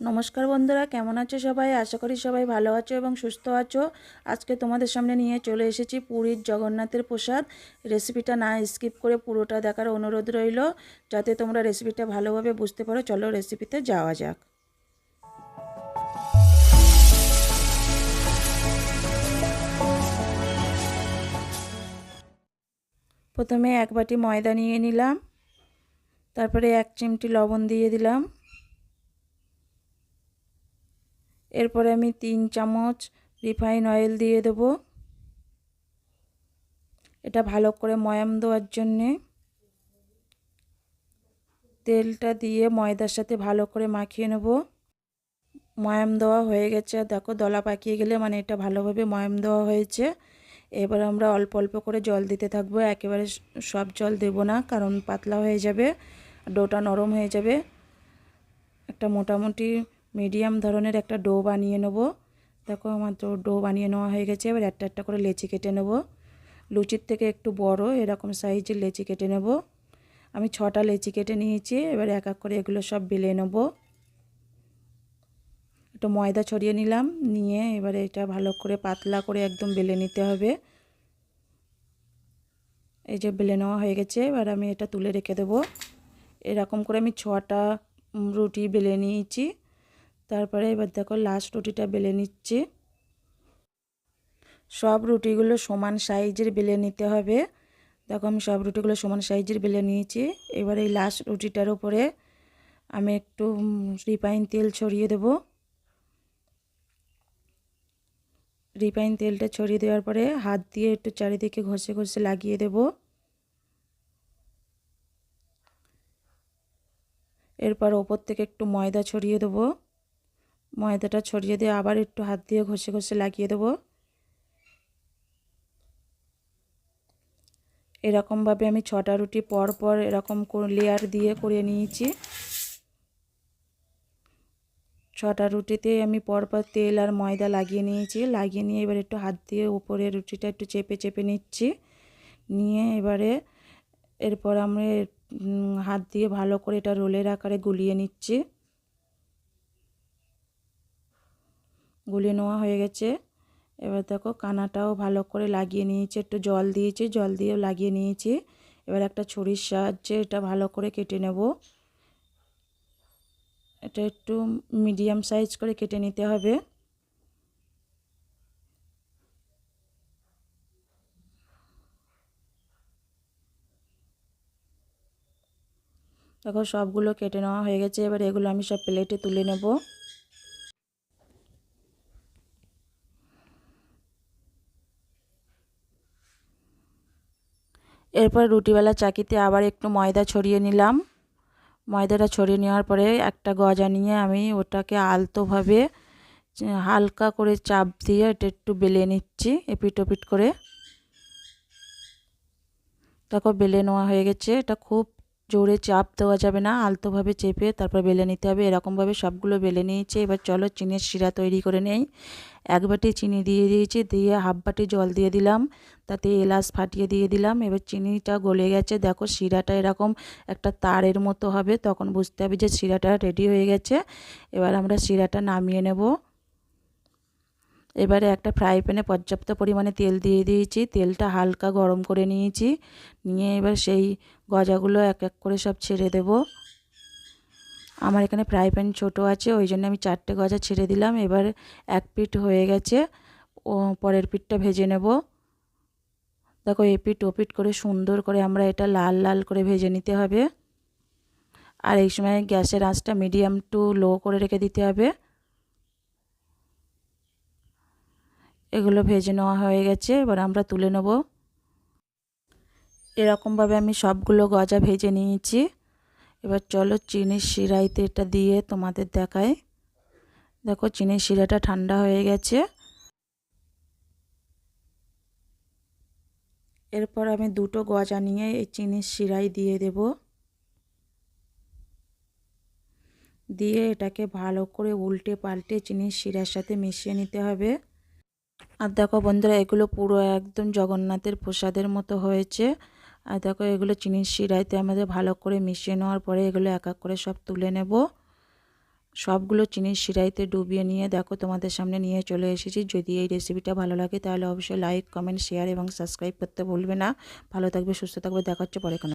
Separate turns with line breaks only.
নমস্কার বন্ধুরা, কেমন আছো সবাই? আশা করি সবাই ভালো আছো এবং সুস্থ আছো। আজকে তোমাদের সামনে নিয়ে চলে এসেছি পুরীর জগন্নাথের প্রসাদ। রেসিপিটা না স্কিপ করে পুরোটা দেখার অনুরোধ রইল, যাতে তোমরা রেসিপিটা ভালোভাবে বুঝতে পারো। চলো রেসিপিতে যাওয়া যাক। প্রথমে এক বাটি ময়দা নিয়ে নিলাম, তারপরে 1 চিমটি লবণ দিয়ে দিলাম। এরপরে আমি 3 চামচ রিফাইন অয়েল দিয়ে দেব, এটা ভালো করে ময়াম দেওয়ার জন্যে। তেলটা দিয়ে ময়দার সাথে ভালো করে মাখিয়ে নেব। ময়াম দেওয়া হয়ে গেছে, দেখো দলা পাকিয়ে গেলে মানে এটা ভালোভাবে ময়াম দেওয়া হয়েছে। এবার আমরা অল্প অল্প করে জল দিতে থাকবো, একেবারে সব জল দেব না, কারণ পাতলা হয়ে যাবে, ডোটা নরম হয়ে যাবে। একটা মোটামুটি মিডিয়াম ধরনের একটা ডো বানিয়ে নেব। দেখো আমার ডো বানিয়ে নেওয়া হয়ে গেছে। এবার একটা একটা করে লেচি কেটে নেব, লুচির থেকে একটু বড় এরকম সাইজের লেচি কেটে নেব। আমি 6টা লেচি কেটে নিয়েছি। এবার এক এক করে এগুলো সব বেলে নেব। একটু ময়দা ছড়িয়ে নিলাম, নিয়ে এবারে এটা ভালো করে পাতলা করে একদম বেলে নিতে হবে। এই যে বেলে নেওয়া হয়ে গেছে। এবার আমি এটা তুলে রেখে দেব। এরকম করে আমি 6টা রুটি বেলে নিয়েছি। তারপরে এবার দেখো লাস্ট রুটিটা বেলে নিচ্ছি। সব রুটিগুলো সমান সাইজের বেলে নিতে হবে। দেখো আমি সব রুটিগুলো সমান সাইজের বেলে নিয়েছি। এবার এই লাস্ট রুটিটার উপরে আমি একটু রিফাইন তেল ছড়িয়ে দেব। রিফাইন তেলটা ছড়িয়ে দেওয়ার পরে হাত দিয়ে একটু চারিদিকে ঘষে ঘষে লাগিয়ে দেব। এরপর ওপর থেকে একটু ময়দা ছড়িয়ে দেব। ময়দাটা ছড়িয়ে দিয়ে আবার একটু হাত দিয়ে ঘষে ঘষে লাগিয়ে দেব। এরকমভাবে আমি 6টা রুটি পর পর এরকম লেয়ার দিয়ে করে নিয়েছি। 6টা রুটিতে আমি পরপর তেল আর ময়দা লাগিয়ে নিয়েছি। লাগিয়ে নিয়ে এবার একটু হাত দিয়ে উপরে রুটিটা একটু চেপে চেপে নিচ্ছি। নিয়ে এরপর আমি হাত দিয়ে ভালো করে এটা রোলের আকারে গুলিয়ে নিচ্ছি। গুলিয়ে নেওয়া হয়ে গেছে। এবার দেখো কানাটাও ভালো করে লাগিয়ে নিয়েছি, একটু জল দিয়েছি, জল দিয়ে লাগিয়ে নিয়েছি। এবার একটা ছুরির সাহায্যে এটা ভালো করে কেটে নেব। এটা একটু মিডিয়াম সাইজ করে কেটে নিতে হবে। দেখো সবগুলো কেটে নেওয়া হয়ে গেছে। এবার এগুলো আমি সব প্লেটে তুলে নেব। এরপর রুটিওয়ালা চাকিতে আবার একটু ময়দা ছড়িয়ে নিলাম। ময়দাটা ছড়িয়ে নেওয়ার পরে একটা গজা নিয়ে আমি ওটাকে আলতোভাবে হালকা করে চাপ দিয়ে এটা একটু বেলে নিচ্ছি এপিট ওপিট করে। দেখো বেলে নেওয়া হয়ে গেছে। এটা খুব জোরে চাপ দেওয়া যাবে না, আলতোভাবে চেপে তারপর বেলে নিতে হবে। এরকমভাবে সবগুলো বেলে নিয়েছি। এবার চলো চিনির শিরা তৈরি করে নেই। 1 বাটি চিনি দিয়ে দিয়েছি, দিয়ে হাফ বাটি জল দিয়ে দিলাম, তাতে এলাচ ফাটিয়ে দিয়ে দিলাম। এবার চিনিটা গলে গেছে, দেখো শিরাটা এরকম একটা তারের মতো হবে, তখন বুঝতে হবে যে শিরাটা রেডি হয়ে গেছে। এবার আমরা শিরাটা নামিয়ে নেব। এবারে একটা ফ্রাই প্যানে পর্যাপ্ত পরিমাণে তেল দিয়ে দিয়েছি, তেলটা হালকা গরম করে নিয়েছি। নিয়ে এবার সেই গজাগুলো এক এক করে সব ছেড়ে দেব। আমার এখানে ফ্রাই প্যান ছোটো আছে, ওই জন্য আমি 4টে গজা ছেড়ে দিলাম। এবার এক পিঠ হয়ে গেছে, ও পরের পিঠটা ভেজে নেব। দেখো এপিঠ ওপিঠ করে সুন্দর করে আমরা এটা লাল লাল করে ভেজে নিতে হবে। আর এই সময় গ্যাসের আঁচটা মিডিয়াম টু লো করে রেখে দিতে হবে। এগুলো ভেজে নেওয়া হয়ে গেছে, এবার আমরা তুলে নেব। এরকমভাবে আমি সবগুলো গজা ভেজে নিয়েছি। এবার চলো চিনির শিরাইতে এটা দিয়ে তোমাদের দেখাই। দেখো চিনির শিরাটা ঠান্ডা হয়ে গেছে। এরপর আমি 2টো গজা নিয়ে এই চিনির শিরাই দিয়ে দেব। দিয়ে এটাকে ভালো করে উল্টে পাল্টে চিনির শিরার সাথে মিশিয়ে নিতে হবে। আর দেখো বন্ধুরা, এগুলো পুরো একদম জগন্নাথের প্রসাদের মতো হয়েছে। আর দেখো এগুলো চিনির শিরাইতে আমাদের ভালো করে মিশিয়ে নেওয়ার পরে এগুলো এক এক করে সব তুলে নেব। সবগুলো চিনির শিরাইতে ডুবিয়ে নিয়ে দেখো তোমাদের সামনে নিয়ে চলে এসেছি। যদি এই রেসিপিটা ভালো লাগে তাহলে অবশ্যই লাইক, কমেন্ট, শেয়ার এবং সাবস্ক্রাইব করতে ভুলবে না। ভালো থাকবে, সুস্থ থাকবে, দেখা হচ্ছে পরে কোনো।